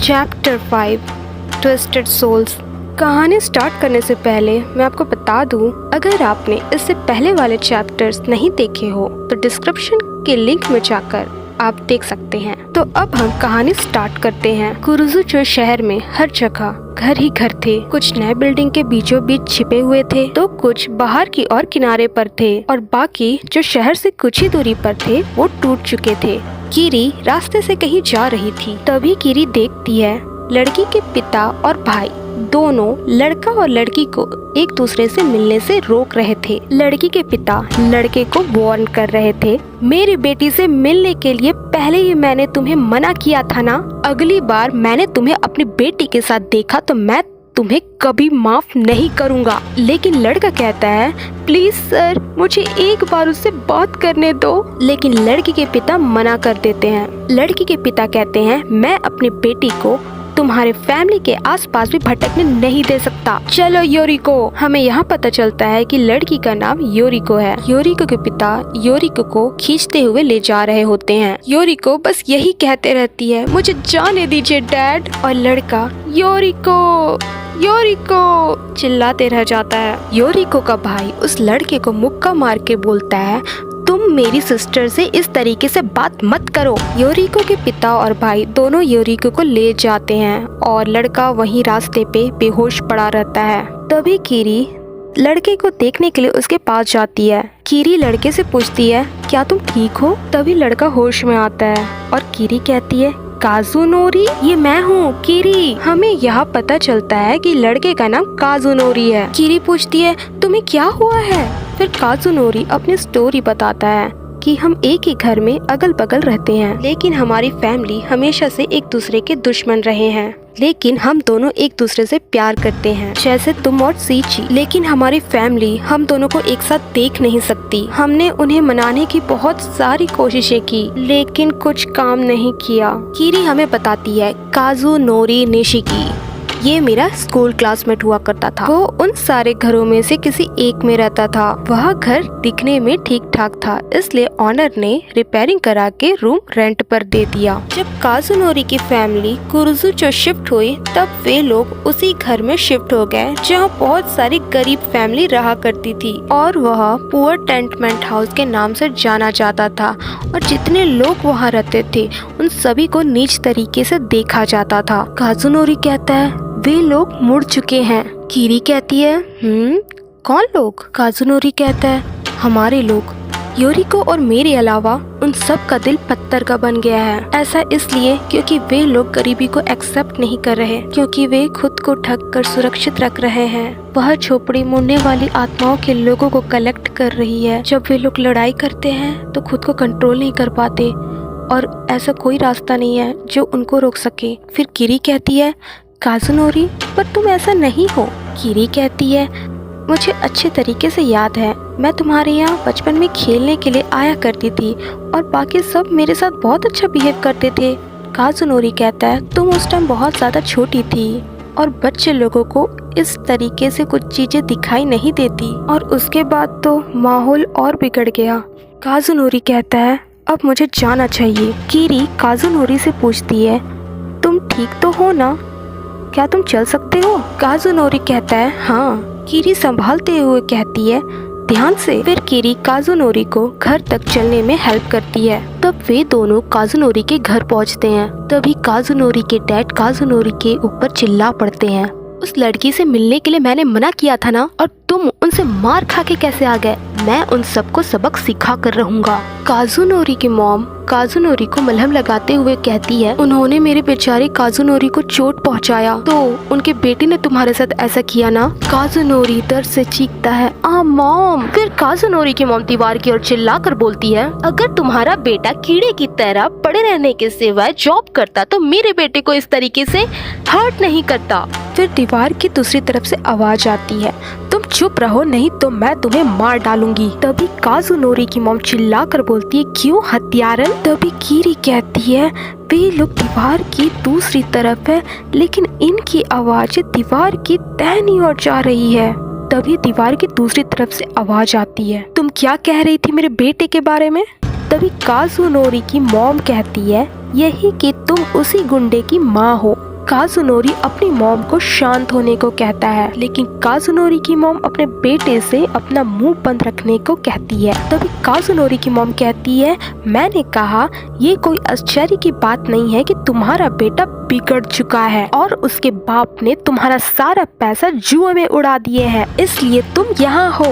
Chapter 5 twisted souls. कहानी start करने से पहले मैं आपको बता दूं, अगर आपने इससे पहले वाले चैप्टर्स नहीं देखे हो तो डिस्क्रिप्शन के लिंक में जाकर आप देख सकते हैं। तो अब हम कहानी स्टार्ट करते हैं। कुरुजुचो शहर में हर जगह घर ही घर थे। कुछ नए बिल्डिंग के बीचों बीच छिपे हुए थे तो कुछ बाहर की और किनारे पर थे और बाकी जो शहर से कुछ ही दूरी पर थे वो टूट चुके थे। कीरी रास्ते से कहीं जा रही थी, तभी कीरी देखती है लड़की के पिता और भाई दोनों लड़का और लड़की को एक दूसरे से मिलने से रोक रहे थे। लड़की के पिता लड़के को वार्न कर रहे थे, मेरी बेटी से मिलने के लिए पहले ही मैंने तुम्हें मना किया था ना। अगली बार मैंने तुम्हें अपनी बेटी के साथ देखा तो मैं तुम्हें कभी माफ नहीं करूंगा। लेकिन लड़का कहता है, प्लीज सर मुझे एक बार उससे बात करने दो। लेकिन लड़की के पिता मना कर देते हैं। लड़की के पिता कहते हैं, मैं अपनी बेटी को तुम्हारे फैमिली के आसपास भी भटकने नहीं दे सकता। चलो योरिको। हमें यहाँ पता चलता है कि लड़की का नाम योरिको है। योरिको के पिता योरिको को खींचते हुए ले जा रहे होते हैं। योरिको बस यही कहते रहती है, मुझे जाने दीजिए डैड। और लड़का योरिको योरिको चिल्लाते रह जाता है। योरिको का भाई उस लड़के को मुक्का मार के बोलता है, तुम मेरी सिस्टर से इस तरीके से बात मत करो। योरिको के पिता और भाई दोनों योरिको को ले जाते हैं और लड़का वहीं रास्ते पे बेहोश पड़ा रहता है। तभी कीरी लड़के को देखने के लिए उसके पास जाती है। कीरी लड़के से पूछती है, क्या तुम ठीक हो? तभी लड़का होश में आता है और कीरी कहती है, काजुनोरी, ये मैं हूँ कीरी। हमें यहाँ पता चलता है कि लड़के का नाम काजुनोरी है। कीरी पूछती है, तुम्हें क्या हुआ है? फिर काजुनोरी अपनी स्टोरी बताता है कि हम एक ही घर में अगल बगल रहते हैं, लेकिन हमारी फैमिली हमेशा से एक दूसरे के दुश्मन रहे हैं। लेकिन हम दोनों एक दूसरे से प्यार करते हैं, जैसे तुम और सीची। लेकिन हमारी फैमिली हम दोनों को एक साथ देख नहीं सकती। हमने उन्हें मनाने की बहुत सारी कोशिशें की, लेकिन कुछ काम नहीं किया। कीरी हमें बताती है, काजुनोरी निशिकी ये मेरा स्कूल क्लासमेट हुआ करता था। वो उन सारे घरों में से किसी एक में रहता था। वह घर दिखने में ठीक ठाक था, इसलिए ऑनर ने रिपेयरिंग करा के रूम रेंट पर दे दिया। जब काजुनोरी की फैमिली कुरुजुचो शिफ्ट हुई तब वे लोग उसी घर में शिफ्ट हो गए जहाँ बहुत सारी गरीब फैमिली रहा करती थी और वह पुअर टेंटमेंट हाउस के नाम से जाना जाता था। और जितने लोग वहाँ रहते थे उन सभी को नीच तरीके से देखा जाता था। काजुनोरी कहता है, वे लोग मुड़ चुके हैं। कीरी कहती है, कौन लोग? काजुनोरी कहता है, हमारे लोग। योरिको और मेरे अलावा उन सब का दिल पत्थर का बन गया है। ऐसा इसलिए क्योंकि वे लोग गरीबी को एक्सेप्ट नहीं कर रहे, क्योंकि वे खुद को ढक कर सुरक्षित रख रहे हैं। वह झोपड़ी मुड़ने वाली आत्माओं के लोगों को कलेक्ट कर रही है। जब वे लोग लड़ाई करते हैं तो खुद को कंट्रोल नहीं कर पाते और ऐसा कोई रास्ता नहीं है जो उनको रोक सके। फिर कीरी कहती है, काजुनोरी पर तुम ऐसा नहीं हो। कीरी कहती है, मुझे अच्छे तरीके से याद है, मैं तुम्हारे यहाँ बचपन में खेलने के लिए आया करती थी और बाकी सब मेरे साथ बहुत अच्छा बिहेव करते थे। काजुनोरी कहता है, तुम उस टाइम बहुत ज़्यादा छोटी थी और बच्चे लोगों को इस तरीके से कुछ चीज़ें दिखाई नहीं देती और उसके बाद तो माहौल और बिगड़ गया। काजुनोरी कहता है, अब मुझे जाना चाहिए। कीरी काजुनोरी से पूछती है, तुम ठीक तो हो ना? क्या तुम चल सकते हो? काजुनोरी कहता है, हाँ। कीरी संभालते हुए कहती है, ध्यान से। फिर कीरी काजुनोरी को घर तक चलने में हेल्प करती है। तब वे दोनों काजुनोरी के घर पहुंचते हैं। तभी काजुनोरी के डैड काजुनोरी के ऊपर चिल्ला पड़ते हैं, उस लड़की से मिलने के लिए मैंने मना किया था ना, और तुम उनसे मार खा के कैसे आ गए? मैं उन सबको सबक सिखा कर रहूंगा। काजुनोरी की मॉम काजुनोरी को मलहम लगाते हुए कहती है, उन्होंने मेरे बेचारे काजुनोरी को चोट पहुंचाया तो उनके बेटे ने तुम्हारे साथ ऐसा किया ना? काजुनोरी दर्द से चीखता है, आ मॉम। फिर काजुनोरी की मॉम दीवार की ओर चिल्ला कर बोलती है, अगर तुम्हारा बेटा कीड़े की तरह पड़े रहने के सिवाय जॉब करता तो मेरे बेटे को इस तरीके से हर्ट नहीं करता। फिर दीवार की दूसरी तरफ से आवाज आती है, तुम चुप रहो नहीं तो मैं तुम्हें मार डालूंगी। तभी काजुनोरी की मॉम चिल्ला कर बोलती है, क्यों हत्यारन? तभी कीरी कहती है, वे लोग दीवार की दूसरी तरफ है लेकिन इनकी आवाज दीवार की दाहिनी ओर जा रही है। तभी दीवार की दूसरी तरफ से आवाज आती है, तुम क्या कह रही थी मेरे बेटे के बारे में? तभी काजुनोरी की मॉम कहती है, यही कि तुम उसी गुंडे की माँ हो काजुनोरी अपनी मॉम को शांत होने को कहता है, लेकिन काजुनोरी की मॉम अपने बेटे से अपना मुंह बंद रखने को कहती है। तभी काजुनोरी की मॉम कहती है, मैंने कहा ये कोई आश्चर्य की बात नहीं है कि तुम्हारा बेटा बिगड़ चुका है और उसके बाप ने तुम्हारा सारा पैसा जुए में उड़ा दिए हैं, इसलिए तुम यहाँ हो।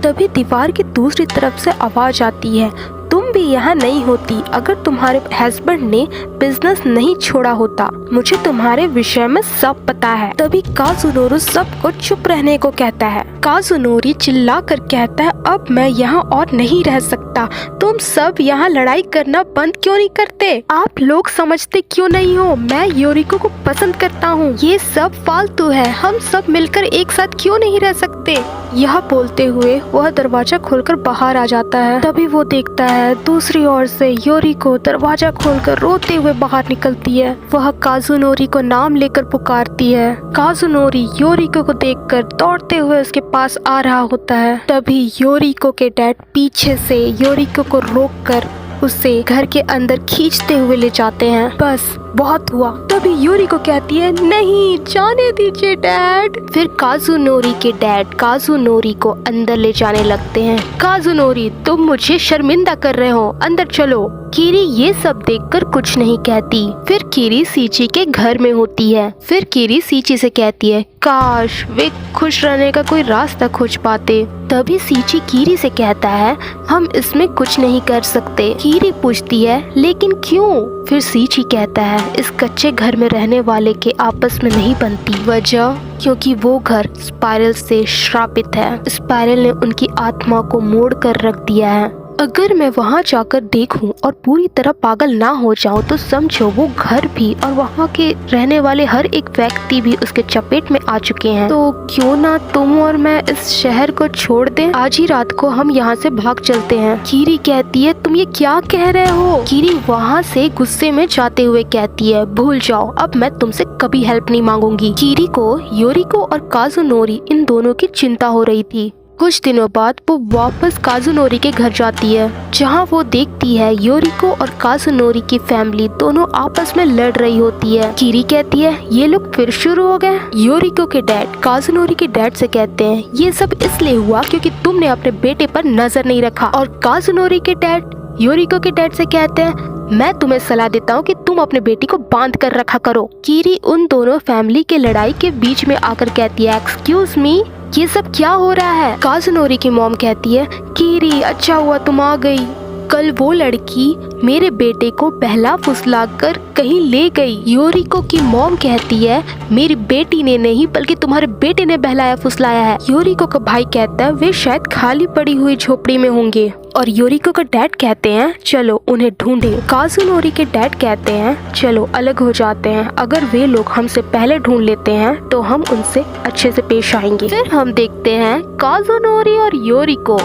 तभी दीवार की दूसरी तरफ से आवाज आती है, तुम भी यहाँ नहीं होती अगर तुम्हारे हस्बैंड ने बिजनेस नहीं छोड़ा होता। मुझे तुम्हारे विषय में सब पता है। तभी काजुनोरी सबको चुप रहने को कहता है। काजुनोरी चिल्लाकर कहता है, अब मैं यहाँ और नहीं रह सकता। तुम सब यहाँ लड़ाई करना बंद क्यों नहीं करते? आप लोग समझते क्यों नहीं हो? मैं योरिको को पसंद करता हूँ। ये सब फालतू है। हम सब मिलकर एक साथ क्यों नहीं रह सकते? यह बोलते हुए वह दरवाजा खोलकर बाहर आ जाता है। तभी वो देखता है दूसरी ओर से योरिको दरवाजा खोलकर रोते हुए बाहर निकलती है। वह काजुनोरी को नाम लेकर पुकारती है। काजुनोरी योरिको को देखकर दौड़ते हुए उसके पास आ रहा होता है। तभी योरिको के डैड पीछे से योरिको को रोककर उसे घर के अंदर खींचते हुए ले जाते हैं। बस बहुत हुआ। तभी योरिको कहती है, नहीं जाने दीजिए डैड। फिर काजुनोरी के डैड काजुनोरी को अंदर ले जाने लगते हैं। काजुनोरी, तुम मुझे शर्मिंदा कर रहे हो, अंदर चलो। कीरी ये सब देखकर कुछ नहीं कहती। फिर कीरी सीची के घर में होती है। फिर कीरी सीची से कहती है, काश वे खुश रहने का कोई रास्ता खोज पाते। तभी सीची कीरी से कहता है, हम इसमें कुछ नहीं कर सकते। कीरी पूछती है, लेकिन क्यों? फिर सीची कहता है, इस कच्चे घर में रहने वाले के आपस में नहीं बनती। वजह क्योंकि वो घर स्पाइरल से श्रापित है। स्पाइरल ने उनकी आत्मा को मोड़ कर रख दिया है। अगर मैं वहाँ जाकर देखूं और पूरी तरह पागल ना हो जाऊं तो समझो वो घर भी और वहाँ के रहने वाले हर एक व्यक्ति भी उसके चपेट में आ चुके हैं। तो क्यों ना तुम और मैं इस शहर को छोड़ दें? आज ही रात को हम यहाँ से भाग चलते हैं। कीरी कहती है, तुम ये क्या कह रहे हो? कीरी वहाँ से गुस्से में जाते हुए कहती है, भूल जाओ, अब मैं तुमसे कभी हेल्प नहीं मांगूंगी। कीरी को योरिको और काजुनोरी इन दोनों की चिंता हो रही थी। कुछ दिनों बाद वो वापस काजुनोरी के घर जाती है, जहाँ वो देखती है योरिको और काजुनोरी की फैमिली दोनों आपस में लड़ रही होती है। कीरी कहती है, ये लोग फिर शुरू हो गए। योरिको के डैड काजुनोरी के डैड से कहते हैं, ये सब इसलिए हुआ क्योंकि तुमने अपने बेटे पर नजर नहीं रखा। और काजुनोरी के डैड योरिको के डैड से कहते हैं, मैं तुम्हें सलाह देता हूँ कि तुम अपने बेटी को बांध कर रखा करो। कीरी उन दोनों फैमिली के लड़ाई के बीच में आकर कहती है, एक्सक्यूज मी, ये सब क्या हो रहा है? काजुनोरी की मॉम कहती है, कीरी अच्छा हुआ तुम आ गई। कल वो लड़की मेरे बेटे को बहला फुसला कर कहीं ले गई। योरिको की मॉम कहती है, मेरी बेटी ने नहीं बल्कि तुम्हारे बेटे ने बहलाया फुसलाया है। योरिको का भाई कहता है, वे शायद खाली पड़ी हुई झोपड़ी में होंगे। और योरिको का डैड कहते हैं, चलो उन्हें ढूंढें। काजुनोरी के डैड कहते हैं, चलो अलग हो जाते हैं। अगर वे लोग हमसे पहले ढूंढ लेते हैं तो हम उनसे अच्छे से पेश आएंगे। फिर हम देखते हैं काजुनोरी और योरिको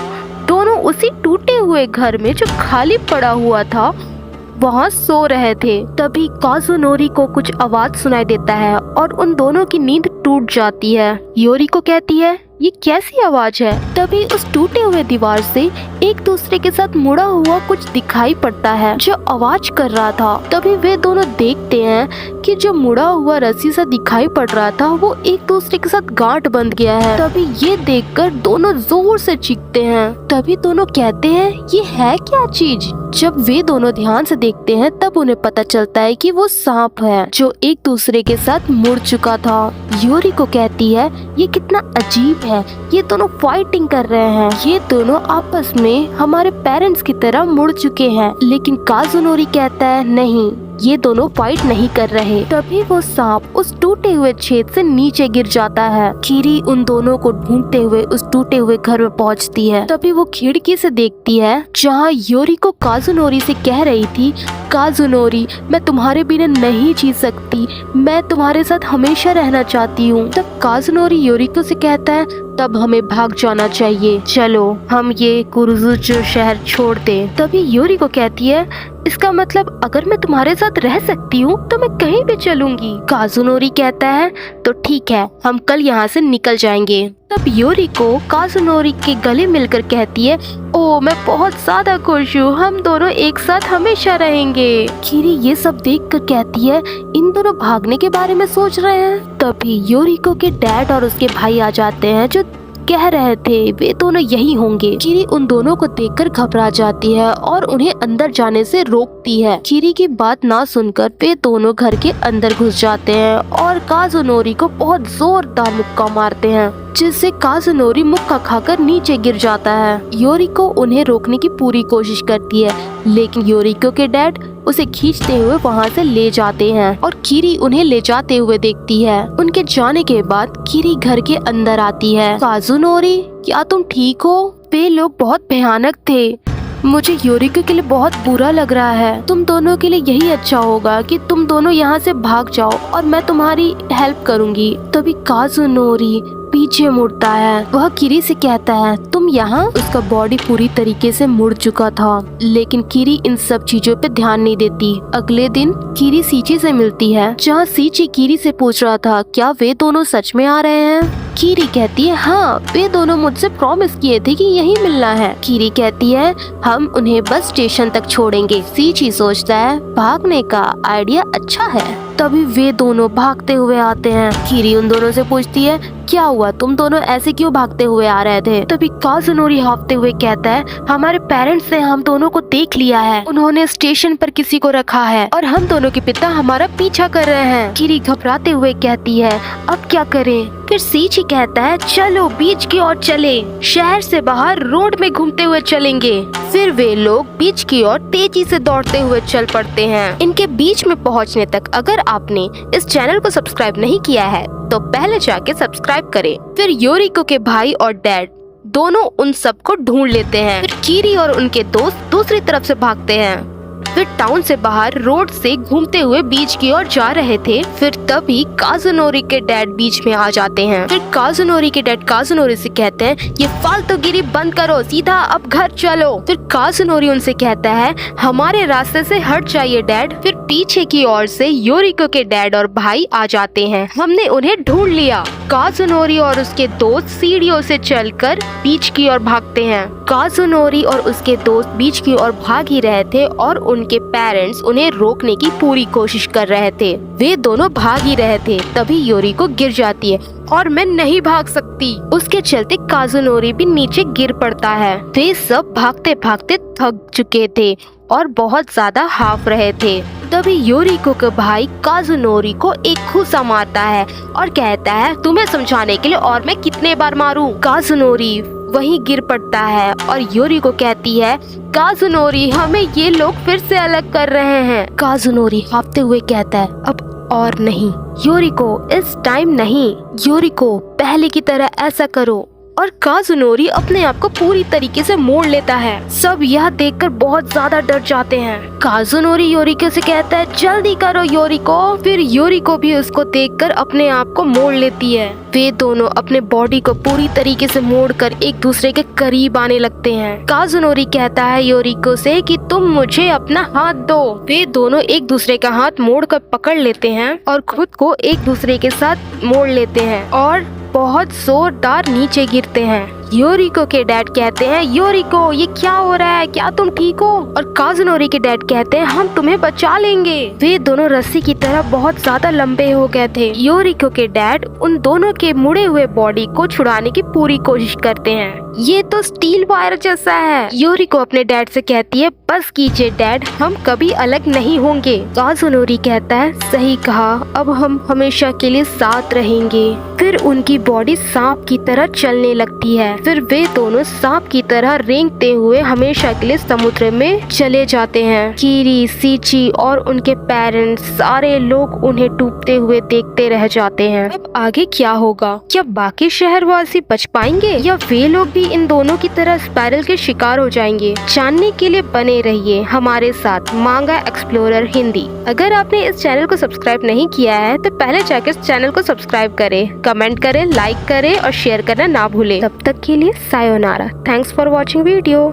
दोनों उसी टूटे हुए घर में जो खाली पड़ा हुआ था वहाँ सो रहे थे। तभी काजुनोरी को कुछ आवाज सुनाई देता है और उन दोनों की नींद टूट जाती है। योरिको कहती है, ये कैसी आवाज है? तभी उस टूटे हुए दीवार से एक दूसरे के साथ मुड़ा हुआ कुछ दिखाई पड़ता है जो आवाज कर रहा था। तभी वे दोनों देखते हैं कि जो मुड़ा हुआ रस्सी सा दिखाई पड़ रहा था वो एक दूसरे के साथ गांठ बंध गया है। तभी ये देखकर दोनों जोर से चीखते हैं। तभी दोनों कहते हैं, ये है क्या चीज? जब वे दोनों ध्यान से देखते हैं तब उन्हें पता चलता है कि वो सांप है जो एक दूसरे के साथ मुड़ चुका था। योरिको कहती है, ये कितना अजीब है, ये दोनों फाइटिंग कर रहे हैं। ये दोनों आपस में हमारे पेरेंट्स की तरह मुड़ चुके हैं। लेकिन काजुनोरी कहता है, नहीं, ये दोनों फाइट नहीं कर रहे। तभी वो सांप उस टूटे हुए छेद से नीचे गिर जाता है। कीरी उन दोनों को ढूंढते हुए उस टूटे हुए घर में पहुंचती है। तभी वो खिड़की से देखती है जहां योरिको काजुनोरी से कह रही थी, काजुनोरी, मैं तुम्हारे बिना नहीं जी सकती, मैं तुम्हारे साथ हमेशा रहना चाहती हूँ। तब काजुनोरी योरिको से कहता है, तब हमें भाग जाना चाहिए, चलो हम ये कुरुजुचो शहर छोड़ दें। तभी योरिको कहती है, इसका मतलब अगर मैं तुम्हारे साथ रह सकती हूँ तो मैं कहीं भी चलूंगी। काजुनोरी कहता है, तो ठीक है, हम कल यहाँ से निकल जाएंगे। तब योरिको काजुनोरी के गले मिलकर कहती है, ओ मैं बहुत ज्यादा खुश हूँ, हम दोनों एक साथ हमेशा रहेंगे। कीरी ये सब देखकर कहती है इन दोनों भागने के बारे में सोच रहे हैं। तभी योरिको के डैड और उसके भाई आ जाते हैं जो कह रहे थे वे दोनों यही होंगे। कीरी उन दोनों को देखकर घबरा जाती है और उन्हें अंदर जाने से रोकती है। कीरी की बात ना सुनकर वे दोनों घर के अंदर घुस जाते हैं और काजुनोरी को बहुत जोरदार मुक्का मारते हैं, जिससे काजुनोरी मुक्का खाकर नीचे गिर जाता है। योरिको उन्हें रोकने की पूरी कोशिश करती है, लेकिन योरिको के डैड उसे खींचते हुए वहाँ से ले जाते हैं और कीरी उन्हें ले जाते हुए देखती है। उनके जाने के बाद कीरी घर के अंदर आती है। काजुनोरी, क्या तुम ठीक हो? वे लोग बहुत भयानक थे, मुझे योरिको के लिए बहुत बुरा लग रहा है। तुम दोनों के लिए यही अच्छा होगा कि तुम दोनों यहाँ से भाग जाओ और मैं तुम्हारी हेल्प करूँगी। तभी काजुनोरी पीछे मुड़ता है। वह कीरी से कहता है तुम यहाँ। उसका बॉडी पूरी तरीके से मुड़ चुका था, लेकिन कीरी इन सब चीजों पे ध्यान नहीं देती। अगले दिन कीरी सीची से मिलती है, जहाँ सीची कीरी से पूछ रहा था क्या वे दोनों सच में आ रहे हैं। कीरी कहती है हाँ, वे दोनों मुझसे प्रॉमिस किए थे कि यहीं मिलना है। कीरी कहती है हम उन्हें बस स्टेशन तक छोड़ेंगे। सीची सोचता है भागने का आइडिया अच्छा है। तभी वे दोनों भागते हुए आते हैं। कीरी उन दोनों से पूछती है क्या हुआ, तुम दोनों ऐसे क्यों भागते हुए आ रहे थे। तभी काजुनोरी हाँफते हुए कहता है हमारे पेरेंट्स ने हम दोनों को देख लिया है, उन्होंने स्टेशन पर किसी को रखा है और हम दोनों के पिता हमारा पीछा कर रहे हैं। कीरी घबराते हुए कहती है अब क्या करें। फिर सीची कहता है चलो बीच की ओर चले, शहर से बाहर रोड में घूमते हुए चलेंगे। फिर वे लोग बीच की ओर तेजी से दौड़ते हुए चल पड़ते हैं। इनके बीच में पहुंचने तक अगर आपने इस चैनल को सब्सक्राइब नहीं किया है तो पहले जाके सब्सक्राइब करें। फिर योरिको के भाई और डैड दोनों उन सबको ढूंढ लेते हैं। फिर कीरी और उनके दोस्त दूसरी तरफ से भागते हैं। फिर टाउन से बाहर रोड से घूमते हुए बीच की ओर जा रहे थे। फिर तभी काजुनोरी के डैड बीच में आ जाते हैं। फिर काजुनोरी के डैड काजुनोरी से कहते हैं ये फालतूगिरी बंद करो, सीधा अब घर चलो। फिर काजुनोरी उनसे कहता है हमारे रास्ते से हट जाइए डैड। फिर पीछे की ओर से योरिको के डैड और भाई आ जाते हैं। हमने उन्हें ढूंढ लिया। काजुनोरी और उसके दोस्त सीढ़ियों से चलकर बीच की ओर भागते हैं। काजुनोरी और उसके दोस्त बीच की ओर भाग ही रहे थे और उनके पेरेंट्स उन्हें रोकने की पूरी कोशिश कर रहे थे। वे दोनों भाग ही रहे थे। तभी योरिको गिर जाती है और मैं नहीं भाग सकती। उसके चलते काजुनोरी भी नीचे गिर पड़ता है। वे सब भागते भागते थक चुके थे और बहुत ज्यादा हाफ रहे थे। तभी योरिको का भाई काजुनोरी को एक घूसा मारता है और कहता है तुम्हें समझाने के लिए और मैं कितने बार मारूं। काजुनोरी वहीं गिर पड़ता है और योरिको कहती है काजुनोरी हमें ये लोग फिर से अलग कर रहे हैं। काजुनोरी हाँफते हुए कहता है अब और नहीं योरिको, इस टाइम नहीं। योरिको पहले की तरह ऐसा करो। और काजुनोरी अपने आप को पूरी तरीके से मोड़ लेता है। सब यह देखकर बहुत ज्यादा डर जाते हैं। काजुनोरी योरिको से कहता है जल्दी करो योरिको। फिर योरिको भी उसको देखकर अपने आप को मोड़ लेती है। वे दोनों अपने बॉडी को पूरी तरीके से मोड़कर एक दूसरे के करीब आने लगते हैं। काजुनोरी कहता है योरिको से कि तुम मुझे अपना हाथ दो। वे दोनों एक दूसरे का हाथ मोड़कर पकड़ लेते हैं और खुद को एक दूसरे के साथ मोड़ लेते हैं और बहुत जोरदार नीचे गिरते हैं। योरिको के डैड कहते हैं योरिको ये क्या हो रहा है, क्या तुम ठीक हो। और काजुनोरी के डैड कहते हैं हम तुम्हें बचा लेंगे। वे दोनों रस्सी की तरह बहुत ज्यादा लंबे हो गए थे। योरिको के डैड उन दोनों के मुड़े हुए बॉडी को छुड़ाने की पूरी कोशिश करते हैं। ये तो स्टील वायर जैसा है। योरिको अपने डैड से कहती है बस कीजिए डैड, हम कभी अलग नहीं होंगे। काजुनोरी कहता है सही कहा, अब हम हमेशा के लिए साथ रहेंगे। फिर उनकी बॉडी सांप की तरह चलने लगती है। फिर वे दोनों सांप की तरह रेंगते हुए हमेशा के लिए समुद्र में चले जाते हैं। कीरी, सीची और उनके पेरेंट्स सारे लोग उन्हें डूबते हुए देखते रह जाते हैं। अब आगे क्या होगा? क्या बाकी शहरवासी बच पाएंगे या वे लोग भी इन दोनों की तरह स्पाइरल के शिकार हो जाएंगे? जानने के लिए बने रहिए हमारे साथ मांगा एक्सप्लोरर हिंदी। अगर आपने इस चैनल को सब्सक्राइब नहीं किया है तो पहले जाकर इस चैनल को सब्सक्राइब करें, कमेंट करें, लाइक करें और शेयर करना ना भूलें। तब तक के लिए sayonara. Thanks for watching video.